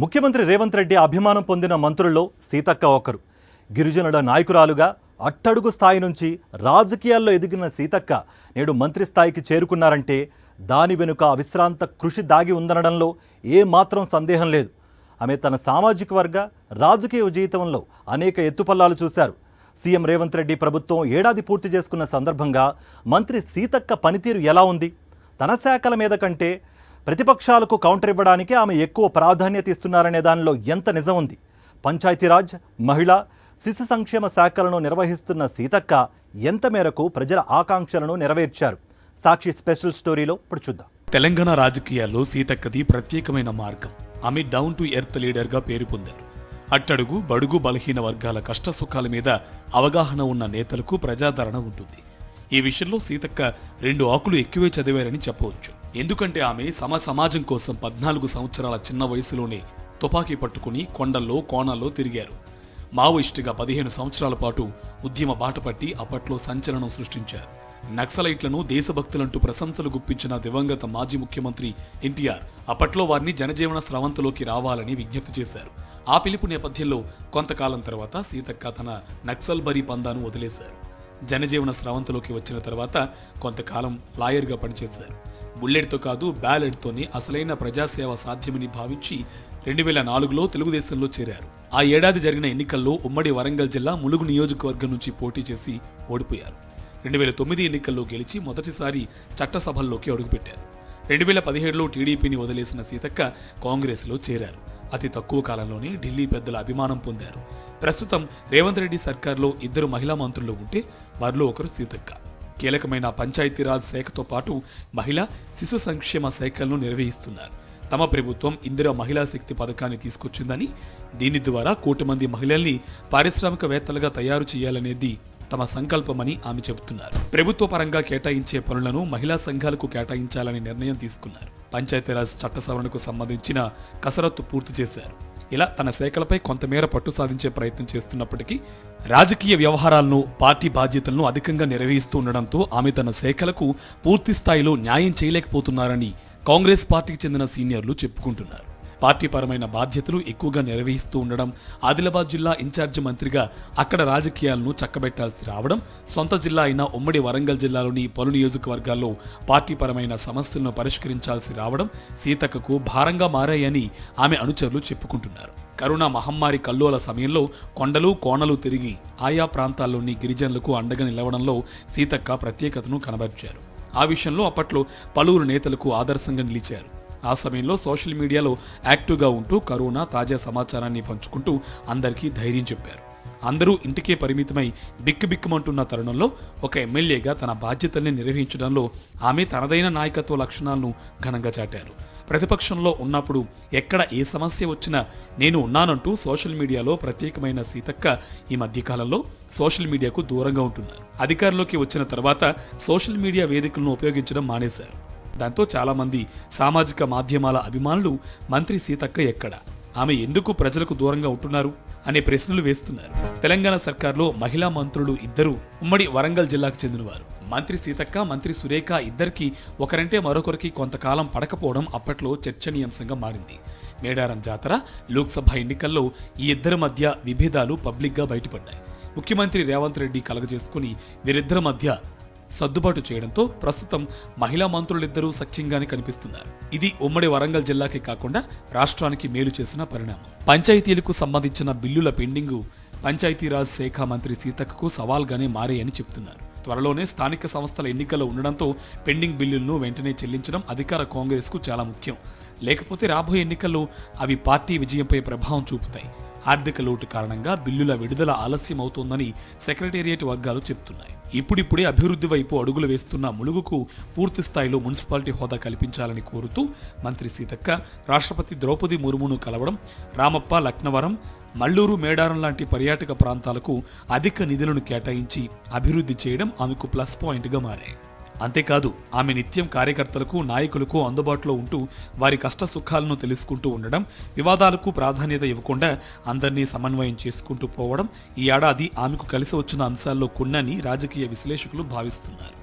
ముఖ్యమంత్రి రేవంత్ రెడ్డి అభిమానం పొందిన మంత్రుల్లో సీతక్క ఒకరు. గిరిజనుల నాయకురాలుగా అట్టడుగు స్థాయి నుంచి రాజకీయాల్లో ఎదిగిన సీతక్క నేడు మంత్రి స్థాయికి చేరుకున్నారంటే దాని వెనుక అవిశ్రాంత కృషి దాగి ఉందనడంలో ఏమాత్రం సందేహం లేదు. ఆమె తన సామాజిక వర్గ రాజకీయ జీవితంలో అనేక ఎత్తుపల్లాలు చూశారు. సీఎం రేవంత్ రెడ్డి ప్రభుత్వం ఏడాది పూర్తి చేసుకున్న సందర్భంగా మంత్రి సీతక్క పనితీరు ఎలా ఉంది? తన శాఖల మీద కంటే ప్రతిపక్షాలకు కౌంటర్ ఇవ్వడానికి ఆమె ఎక్కువ ప్రాధాన్యత ఇస్తున్నారనే దానిలో ఎంత నిజం ఉంది? పంచాయతీరాజ్, మహిళా, శిశు సంక్షేమ శాఖలను నిర్వహిస్తున్న సీతక్క ఎంత మేరకు ప్రజల ఆకాంక్షలను నెరవేర్చారు? సాక్షి స్పెషల్ స్టోరీలో ఇప్పుడు చూద్దాం. తెలంగాణ రాజకీయాల్లో సీతక్కది ప్రత్యేకమైన మార్గం. ఆమె డౌన్ టు ఎర్త్ లీడర్గా పేరు పొందారు. అట్టడుగు, బడుగు, బలహీన వర్గాల కష్టసుఖాల మీద అవగాహన ఉన్న నేతలకు ప్రజాదరణ ఉంటుంది. ఈ విషయంలో సీతక్క 2 ఆకులు ఎక్కువే చదివారని చెప్పవచ్చు. ఎందుకంటే ఆమె సమాజం కోసం 14 సంవత్సరాల చిన్న వయసులోనే తుపాకీ పట్టుకుని కొండల్లో, కోణాల్లో తిరిగారు. మావోయిస్టుగా 15 సంవత్సరాల పాటు ఉద్యమ బాట పట్టి అప్పట్లో సంచలనం సృష్టించారు. నక్సలైట్లను దేశభక్తులంటూ ప్రశంసలు గుప్పించిన దివంగత మాజీ ముఖ్యమంత్రి ఎన్టీఆర్ అప్పట్లో వారిని జనజీవన స్రవంతిలోకి రావాలని విజ్ఞప్తి చేశారు. ఆ పిలుపు నేపథ్యంలో కొంతకాలం తర్వాత సీతక్క తన నక్సల్బరీ పందాను వదిలేశారు. జనజీవన స్రవంతిలోకి వచ్చిన తర్వాత కొంతకాలం లాయర్గా పనిచేశారు. బుల్లెట్తో కాదు, బ్యాలెట్తోనే అసలైన ప్రజాసేవ సాధ్యమని భావించి 2004లో తెలుగుదేశంలో చేరారు. ఆ ఏడాది జరిగిన ఎన్నికల్లో ఉమ్మడి వరంగల్ జిల్లా ములుగు నియోజకవర్గం నుంచి పోటీ చేసి ఓడిపోయారు. 2009 ఎన్నికల్లో గెలిచి మొదటిసారి చట్టసభల్లోకి అడుగుపెట్టారు. 2017లో టీడీపీని వదిలేసిన సీతక్క కాంగ్రెస్లో చేరారు. అతి తక్కువ కాలంలోనే ఢిల్లీ పెద్దల అభిమానం పొందారు. ప్రస్తుతం రేవంత్ రెడ్డి సర్కార్లో 2 మహిళా మంత్రులు ఉంటే వారిలో ఒకరు సీతక్క. కీలకమైన పంచాయతీరాజ్ శాఖతో పాటు మహిళా, శిశు సంక్షేమ శాఖలను నిర్వహిస్తున్నారు. తమ ప్రభుత్వం ఇందిరా మహిళా శక్తి పథకాన్ని తీసుకొచ్చిందని, దీని ద్వారా 1 కోటి మంది మహిళల్ని పారిశ్రామికవేత్తలుగా తయారు చేయాలనేది తమ సంకల్పమని ఆమె చెబుతున్నారు. ప్రభుత్వ పరంగా కేటాయించే పనులను మహిళా సంఘాలకు కేటాయించాలని నిర్ణయం తీసుకున్నారు. పంచాయతీరాజ్ చట్ట సవరణకు సంబంధించిన కసరత్తు పూర్తి చేశారు. ఇలా తన శాఖలపై కొంతమేర పట్టు సాధించే ప్రయత్నం చేస్తున్నప్పటికీ రాజకీయ వ్యవహారాలను, పార్టీ బాధ్యతలను అధికంగా నిర్వహిస్తూ ఉండడంతో ఆమె తన శాఖలకు పూర్తి స్థాయిలో న్యాయం చేయలేకపోతున్నారని కాంగ్రెస్ పార్టీకి చెందిన సీనియర్లు చెప్పుకుంటున్నారు. పార్టీ పరమైన బాధ్యతలు ఎక్కువగా నిర్వహిస్తూ ఉండడం, ఆదిలాబాద్ జిల్లా ఇన్ఛార్జి మంత్రిగా అక్కడ రాజకీయాలను చక్కబెట్టాల్సి రావడం, సొంత జిల్లా అయిన ఉమ్మడి వరంగల్ జిల్లాలోని పలు నియోజకవర్గాల్లో పార్టీ పరమైన సమస్యలను పరిష్కరించాల్సి రావడం సీతక్కకు భారంగా మారాయని ఆమె అనుచరులు చెప్పుకుంటున్నారు. కరోనా మహమ్మారి కల్లోల సమయంలో కొండలు, కోణలు తిరిగి ఆయా ప్రాంతాల్లోని గిరిజనులకు అండగా నిలవడంలో సీతక్క ప్రత్యేకతను కనబర్చారు. ఆ విషయంలో అప్పట్లో పలువురు నేతలకు ఆదర్శంగా నిలిచారు. ఆ సమయంలో సోషల్ మీడియాలో యాక్టివ్గా ఉంటూ కరోనా తాజా సమాచారాన్ని పంచుకుంటూ అందరికీ ధైర్యం చెప్పారు. అందరూ ఇంటికే పరిమితమై బిక్కుబిక్కుమంటున్న తరుణంలో ఒక ఎమ్మెల్యేగా తన బాధ్యతల్ని నిర్వహించడంలో ఆమె తనదైన నాయకత్వ లక్షణాలను ఘనంగా చాటారు. ప్రతిపక్షంలో ఉన్నప్పుడు ఎక్కడ ఏ సమస్య వచ్చినా నేను ఉన్నానంటూ సోషల్ మీడియాలో ప్రత్యేకమైన సీతక్క ఈ మధ్యకాలంలో సోషల్ మీడియాకు దూరంగా ఉంటున్నారు. అధికారంలోకి వచ్చిన తర్వాత సోషల్ మీడియా వేదికలను ఉపయోగించడం మానేశారు. దాంతో చాలామంది సామాజిక మాధ్యమాల అభిమానులు మంత్రి సీతక్క ఎక్కడ, ఆమె ఎందుకు ప్రజలకు దూరంగా ఉంటున్నారు అనే ప్రశ్నలు వేస్తున్నారు. తెలంగాణ సర్కార్లో మహిళా మంత్రులు 2 ఉమ్మడి వరంగల్ జిల్లాకు చెందినవారు. మంత్రి సీతక్క, మంత్రి సురేఖ ఇద్దరికి ఒకరంటే మరొకరికి కొంతకాలం పడకపోవడం అప్పట్లో చర్చనీయాంశంగా మారింది. మేడారం జాతర, లోక్సభ ఎన్నికల్లో ఈ 2 మధ్య విభేదాలు పబ్లిక్గా బయటపడ్డాయి. ముఖ్యమంత్రి రేవంత్ రెడ్డి కలగజేసుకుని వీరిద్దరి మధ్య సర్దుబాటు చేయడంతో ప్రస్తుతం మహిళా మంత్రులిద్దరూ సఖ్యంగానే కనిపిస్తున్నారు. ఇది ఉమ్మడి వరంగల్ జిల్లాకే కాకుండా రాష్ట్రానికి మేలు చేసిన పరిణామం. పంచాయతీలకు సంబంధించిన బిల్లుల పెండింగు పంచాయతీరాజ్ శాఖ మంత్రి సీతక్కకు సవాల్గానే మారాయని చెప్తున్నారు. త్వరలోనే స్థానిక సంస్థల ఎన్నికలు ఉండడంతో పెండింగ్ బిల్లులను వెంటనే చెల్లించడం అధికార కాంగ్రెస్కు చాలా ముఖ్యం. లేకపోతే రాబోయే ఎన్నికల్లో అవి పార్టీ విజయంపై ప్రభావం చూపుతాయి. ఆర్థిక లోటు కారణంగా బిల్లుల విడుదల ఆలస్యం అవుతోందని సెక్రటేరియట్ వర్గాలు చెబుతున్నాయి. ఇప్పుడిప్పుడే అభివృద్ధి వైపు అడుగులు వేస్తున్న ములుగుకు పూర్తి స్థాయిలో మున్సిపాలిటీ హోదా కల్పించాలని కోరుతూ మంత్రి సీతక్క రాష్ట్రపతి ద్రౌపది ముర్మును కలవడం, రామప్ప, లక్నవరం, మల్లూరు, మేడారం లాంటి పర్యాటక ప్రాంతాలకు అధిక నిధులను కేటాయించి అభివృద్ధి చేయడం ఆమెకు ప్లస్ పాయింట్గా మారాయి. అంతేకాదు ఆమె నిత్యం కార్యకర్తలకు, నాయకులకు అందుబాటులో ఉంటూ వారి కష్ట సుఖాలను తెలుసుకుంటూ ఉండడం, వివాదాలకు ప్రాధాన్యత ఇవ్వకుండా అందరినీ సమన్వయం చేసుకుంటూ పోవడం ఈ ఏడాది ఆమెకు కలిసి వచ్చిన అంశాల్లో కొన్నని రాజకీయ విశ్లేషకులు భావిస్తున్నారు.